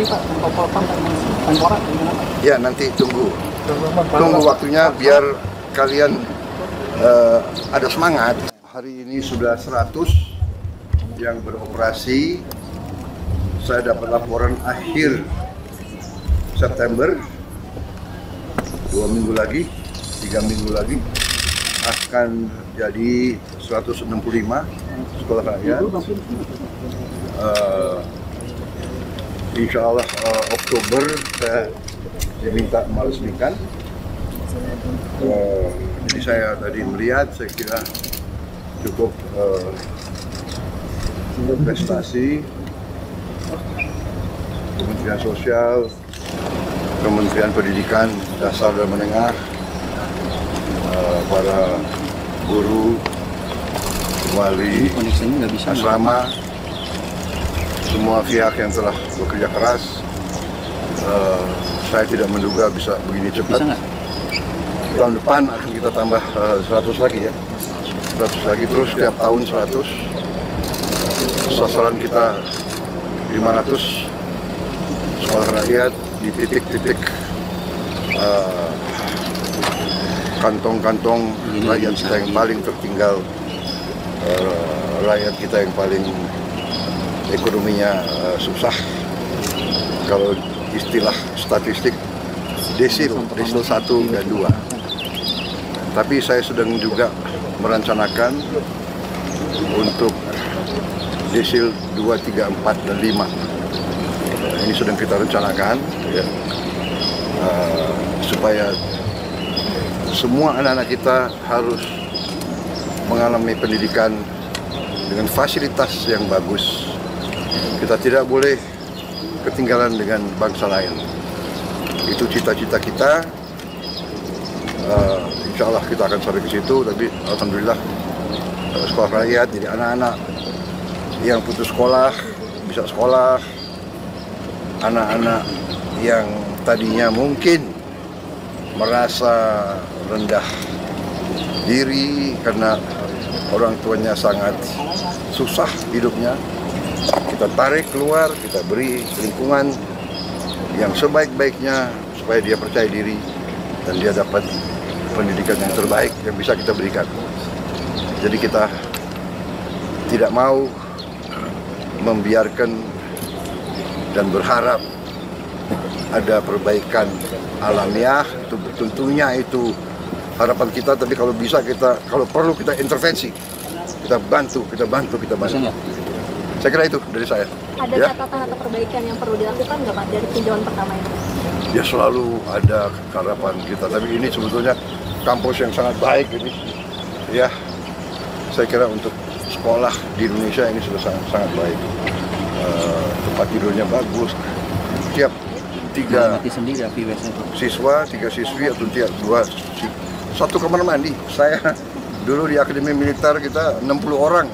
Polri Pak, Polpam dan Menpora gimana Pak? Ya nanti tunggu waktunya biar kalian ada semangat. Hari ini sudah 100 yang beroperasi. Saya dapat laporan akhir September, 2 minggu lagi, 3 minggu lagi akan jadi 165 sekolah rakyat. Insya Allah Oktober saya diminta meresmikan. Jadi saya tadi melihat, saya kira cukup prestasi. Kementerian Sosial, Kementerian Pendidikan Dasar dan Menengah, para guru, wali asrama, semua pihak yang telah bekerja keras. Saya tidak menduga bisa begini cepat. Tahun depan akan kita tambah 100 lagi ya, 100 lagi, terus setiap tahun 100. Sasaran kita 500 sekolah rakyat di titik-titik kantong-kantong rakyat kita yang paling tertinggal, rakyat kita yang paling ekonominya susah. Kalau istilah statistik desil 1 dan 2. Tapi saya sedang juga merencanakan untuk desil 2, 3, 4, dan 5. Ini sedang kita rencanakan ya, supaya semua anak-anak kita harus mengalami pendidikan dengan fasilitas yang bagus. Kita tidak boleh ketinggalan dengan bangsa lain. Itu cita-cita kita. Insya Allah kita akan sampai ke situ. Tapi alhamdulillah sekolah rakyat, jadi anak-anak yang putus sekolah bisa sekolah. Anak-anak yang tadinya mungkin merasa rendah diri karena orang tuanya sangat susah hidupnya, kita tarik keluar, kita beri lingkungan yang sebaik-baiknya supaya dia percaya diri dan dia dapat pendidikan yang terbaik yang bisa kita berikan. Jadi kita tidak mau membiarkan dan berharap ada perbaikan alamiah. Itu tentunya itu harapan kita, tapi kalau bisa kita, kalau perlu kita intervensi, kita bantu. Saya kira itu dari saya. Ada ya? catatan atau perbaikan yang perlu dilakukan nggak Pak dari tinjauan pertama ini? Ya selalu ada harapan kita, tapi ini sebetulnya kampus yang sangat baik ini. Ya, saya kira untuk sekolah di Indonesia ini sudah sangat baik. Tempat tidurnya bagus. Tiap 3 siswa, 3 siswi atau tiap 2 satu kamar mandi. Saya dulu di Akademi Militer kita 60 orang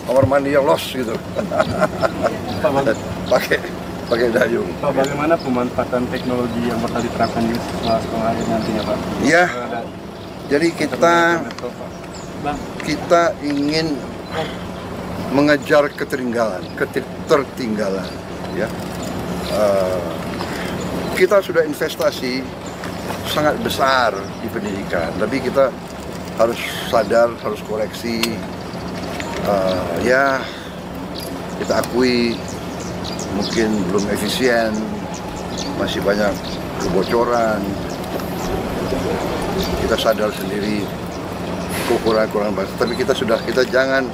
kamar mandi yang los gitu. pakai dayung. Pak, bagaimana pemanfaatan teknologi yang bakal diterapkan di sekolah ini nantinya Pak? Ya, jadi kita ingin mengejar ketertinggalan, ya. Kita sudah investasi sangat besar di pendidikan, tapi kita harus sadar, harus koreksi. Ya, kita akui mungkin belum efisien, masih banyak kebocoran. Kita sadar sendiri kekurangan bangsa, tapi kita jangan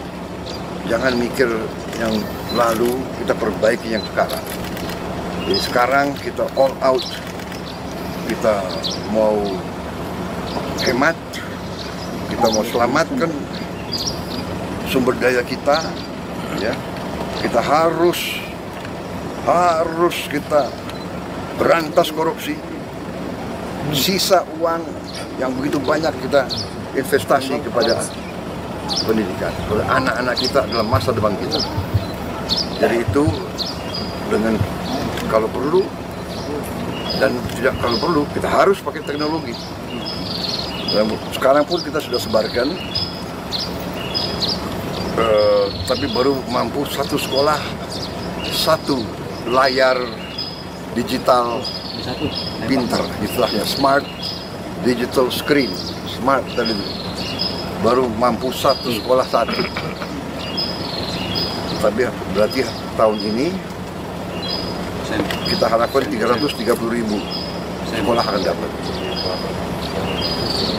mikir yang lalu, kita perbaiki yang sekarang. Jadi sekarang kita all out, kita mau hemat, kita mau selamatkan sumber daya kita, ya. Kita harus kita berantas korupsi. Sisa uang yang begitu banyak kita investasi kepada pendidikan. Anak-anak kita adalah masa depan kita. Jadi itu dengan kalau perlu dan tidak kalau perlu kita harus pakai teknologi. Dan sekarang pun kita sudah sebarkan, tapi baru mampu satu sekolah 1 layar digital pintar, istilahnya smart digital screen, smart tadi baru mampu satu sekolah satu. Tapi berarti tahun ini kita harapkan 330.000 sekolah akan dapat.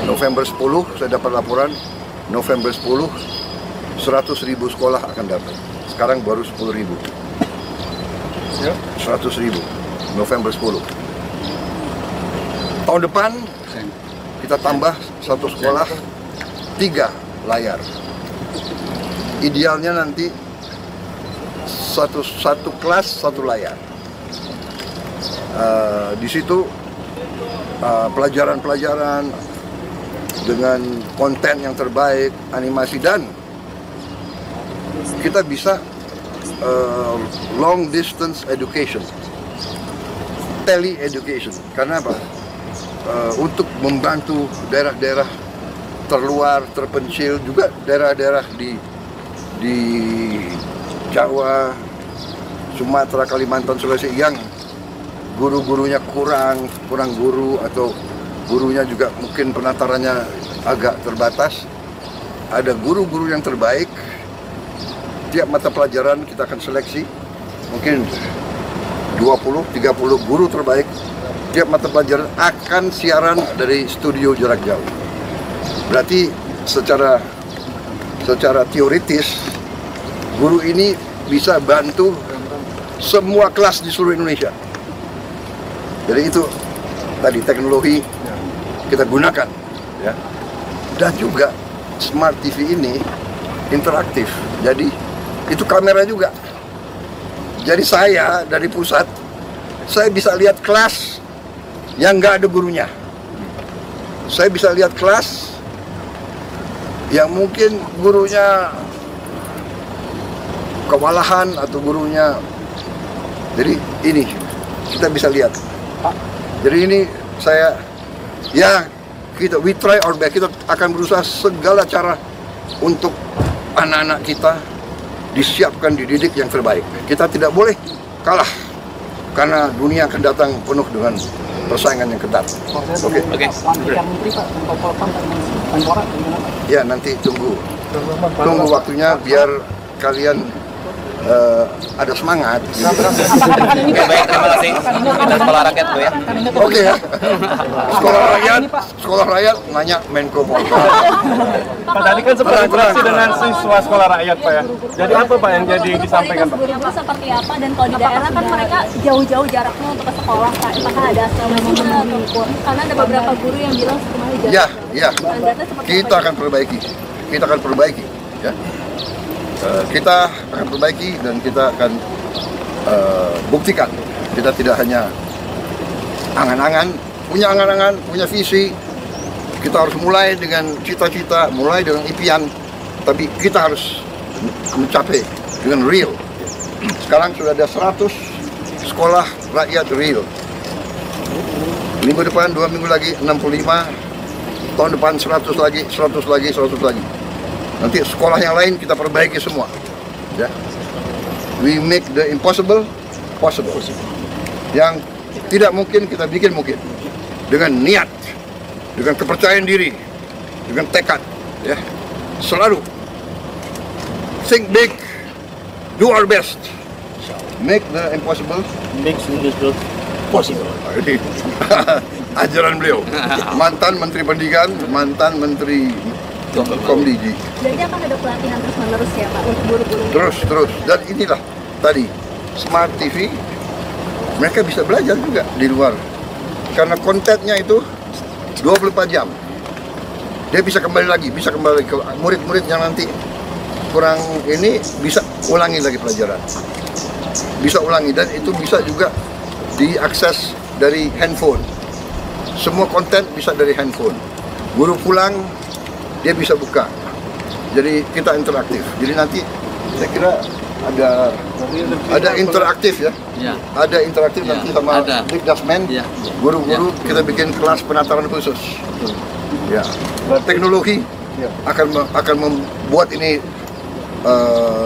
November 10 saya dapat laporan, November 10 100.000 sekolah akan dapat. Sekarang baru 10.000. 100.000 November 10. Tahun depan kita tambah satu sekolah 3 layar. Idealnya nanti satu kelas 1 layar. Di situ pelajaran-pelajaran dengan konten yang terbaik, animasi, dan kita bisa long distance education, tele education. Karena apa? Untuk membantu daerah-daerah terluar, terpencil, juga daerah-daerah di Jawa, Sumatera, Kalimantan, Sulawesi yang guru-gurunya kurang guru, atau gurunya juga mungkin penatarannya agak terbatas. Ada guru-guru yang terbaik. Tiap mata pelajaran kita akan seleksi mungkin 20-30 guru terbaik. Tiap mata pelajaran akan siaran dari studio jarak jauh. Berarti secara teoritis guru ini bisa bantu semua kelas di seluruh Indonesia. Jadi itu tadi teknologi kita gunakan, ya. Dan juga smart TV ini interaktif. Jadi itu kamera juga. Jadi saya dari pusat, saya bisa lihat kelas yang nggak ada gurunya. Saya bisa lihat kelas yang mungkin gurunya kewalahan atau gurunya. Jadi ini kita bisa lihat. Jadi ini we try our best. Kita akan berusaha segala cara untuk anak-anak kita disiapkan, dididik yang terbaik. Kita tidak boleh kalah karena dunia akan datang penuh dengan persaingan yang ketat. Oke. Ya, nanti tunggu waktunya biar kalian ada semangat. Oke, baik, terima kasih. Kita sekolah rakyat tuh ya. Oke ya. Sekolah rakyat nanya Menko Polhukam. Pak, tadi kan sempat interaksi dengan siswa sekolah rakyat, Pak ya. Jadi apa Pak yang jadi disampaikan Pak? Guru seperti apa, dan kalau di daerah kan mereka jauh-jauh jaraknya untuk ke sekolah, Pak. Apakah ada asrama-asrama atau kur? Karena ada beberapa guru yang bilang sekolahnya jauh. Ya. Kita akan perbaiki. Ya. Kita akan perbaiki dan kita akan buktikan. Kita tidak hanya angan-angan, punya visi. Kita harus mulai dengan cita-cita, mulai dengan impian, tapi kita harus mencapai dengan real. Sekarang sudah ada 100 sekolah rakyat real. Minggu depan, 2 minggu lagi 65, tahun depan 100 lagi. Nanti sekolah yang lain kita perbaiki semua. Ya. We make the impossible possible. Yang tidak mungkin kita bikin mungkin. Dengan niat, dengan kepercayaan diri, dengan tekad. Ya. Selalu think big, do our best. Make the impossible possible. Ini ajaran beliau. Mantan Menteri Pendidikan, mantan Menteri Komdigi. Jadi akan ada pelatihan terus-menerus ya Pak untuk guru-guru? Terus. Dan inilah tadi Smart TV, mereka bisa belajar juga di luar. Karena kontennya itu 24 jam. Dia bisa kembali ke murid-murid yang nanti kurang ini, bisa ulangi lagi pelajaran. Bisa ulangi, dan itu bisa juga diakses dari handphone. Semua konten bisa dari handphone. Guru pulang, dia bisa buka. Jadi kita interaktif. Jadi nanti saya kira ada interaktif ya. Ada interaktif nanti sama Dikdasmen. Guru-guru kita bikin kelas penataran khusus. Ya. Teknologi akan membuat ini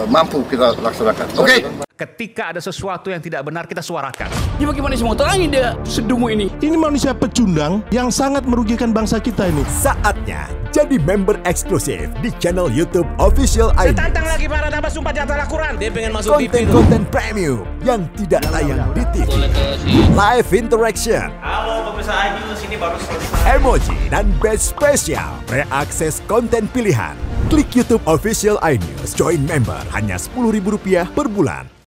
mampu kita laksanakan. Oke? Ketika ada sesuatu yang tidak benar, kita suarakan. Ya bagaimana semua terangin dia sedungu ini? Ini manusia pecundang yang sangat merugikan bangsa kita ini. Saatnya jadi member eksklusif di channel YouTube Official iNews. Tantang lagi para tambah sumpah di atas Al-Quran. Dia pengen masuk TV. Konten premium yang tidak tayang di TV. Live interaction. Halo pemirsa iNews, ini baru selesai. Emoji dan badge spesial. Reakses konten pilihan. Klik YouTube Official iNews. Join member hanya Rp10.000 per bulan.